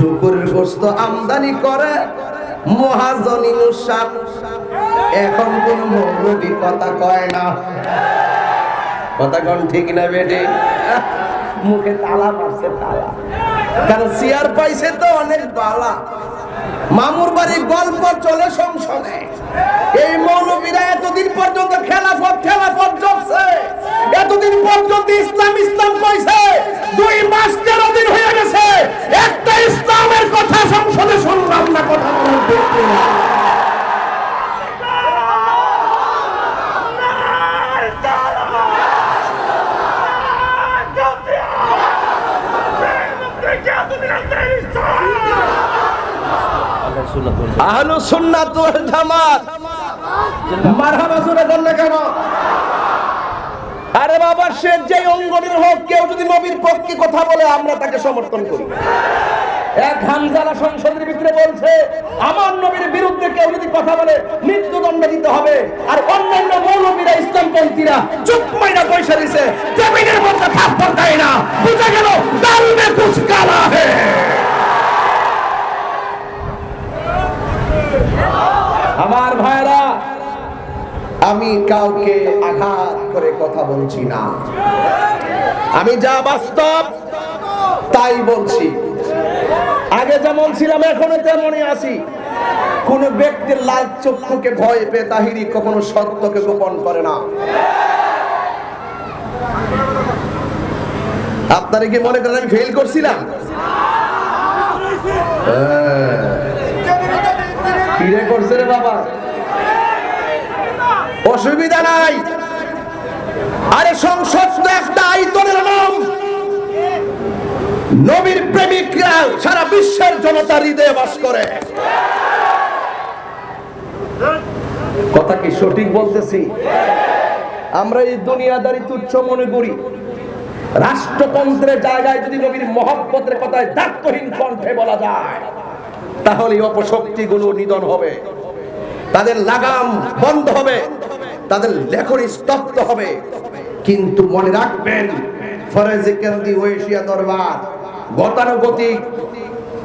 শুকুরের গোশত আমদানি করে মহাজন ইউনূস সাহেব। এখন কোন মৌলবি কথা কয় না, কথা কোন ঠিক না বেটে? মুখে তালা মারছে, তালা, কারণ চেয়ার পাইছে তো অনেক বালা। মামুর বাড়ি গল্প চলে সংসদে, এই মৌলবীরা এতদিন পর্যন্ত খেলাফত জপছে, এতদিন পর্যন্ত ইসলাম কইছে, 2 মাস 13 দিন হয়ে গেছে, একটা ইসলামের কথা সংসদে শুনলাম না। কথা বলেন ঠিক কিনা? আহলুস সুন্নাত ওয়াল জামাত মারহাবা জোরে বললে কেন? আরে বাবা, সে যে অঙ্গনের হোক, কেউ যদি নবীর পক্ষে কথা বলে আমরা তাকে সমর্থন করি। এক হামজালা সংসদের ভিতরে বলছে, আমার নবীর বিরুদ্ধে কেউ যদি কথা বলে মৃত্যুদণ্ড দিতে হবে। আর অন্যান্য মৌলবীরা, ইসলামপন্থীরা চুপ মাইরা বসে রইছে, জমিনের মধ্যে থাপ্পড় দেয় না। বুঝা গেল দাল মে কুছ কালা হে। আমার ভাইরা, আমি কাউকে আঘাত করে কথা বলছি না, আমি যা বাস্তব তাই বলছি। আগে যেমন ছিলাম এখনো তেমনই আছি। কোন ব্যক্তির লাল চক্ষুকে ভয় পেয়ে তাহিরি কখনো সত্যকে গোপন করে না। আপনারা কি মনে করেন আমি ফেল করছিলাম? ফিরে করছে রে বাবা, অসুবিধা নাই। আরে সংসদ তো একটা আয়তনের নাম। নবীর প্রেমিকরা সারা বিশ্বের জনতার হৃদয়ে বাস করে। কথা কি সঠিক বলতেছি? আমরা এই দুনিয়াদারি তুচ্ছ মনে করি। রাষ্ট্রতন্ত্রের জায়গায় যদি নবীর মহব্বতের কথায় দায়িত্বহীন কণ্ঠে বলা যায়, তাহলে অপশক্তিগুলো নিধন হবে, তাদের লাগাম বন্ধ হবে, তাদের লেখনী স্তব্ধ হবে। কিন্তু মনে রাখবেন, ফরেজিকেন্দি ওয়েশিয়া দরবার গতানুগতিক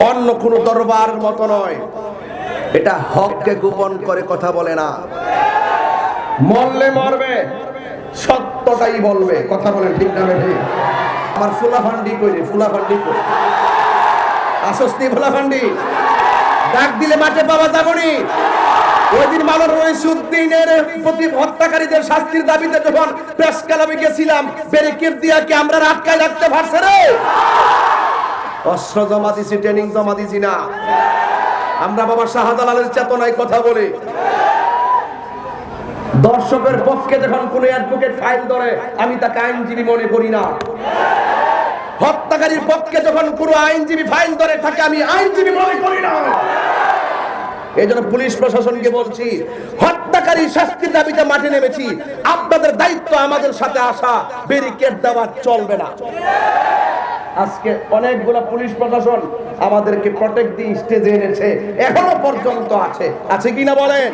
অন্য কোন দরবার মতো নয়। এটা হককে গোপন করে কথা বলে না। মরলে মরবে, সত্যটাই বলবে। কথা বলেন ঠিক না বেঠি? আমার ফুলাফান্ডি কইরে, ফুলাফান্ডি কই আসস্তি, ফুলাফান্ডি ডাক দিলে মাঠে পাওয়া যাবনি। ওই দিন মাওলানা রইসুদ্দিনের প্রতি হত্যাকারীদের শাস্তির দাবিতে যখন প্রেস ক্লাবে গেছিলাম, ব্যারিকেড দিয়া কি আমরা আটকায় রাখতে পারছে রে? অস্ত্র জমা দিছি, ট্রেনিং জমা দিছি না। আমরা বাবা শাহজালালের চেতনায় কথা বলি। দর্শকের পক্ষে যখন কোন অ্যাডভোকেট ফাইল ধরে, আমি তাকে আইনজীবী মনে করি না। হত্যাকারীর পক্ষে যখন কোন আইনজীবী ফাইল ধরে থাকে, আমি আইনজীবী মনে করি না। এই জন্য পুলিশ প্রশাসনকে বলছি, হত্যাকারী শাস্তির দাবিতে মাঠে নেমেছি। আপনাদের দায়িত্ব আমাদের সাথে আসা, ব্যারিকেড দেওয়া চলবে না। আজকে অনেকগুলা পুলিশ প্রশাসন আমাদেরকে প্রটেক্ট দিয়ে স্টেজে এনেছে, এখনো পর্যন্ত আছে, আছে কিনা বলেন?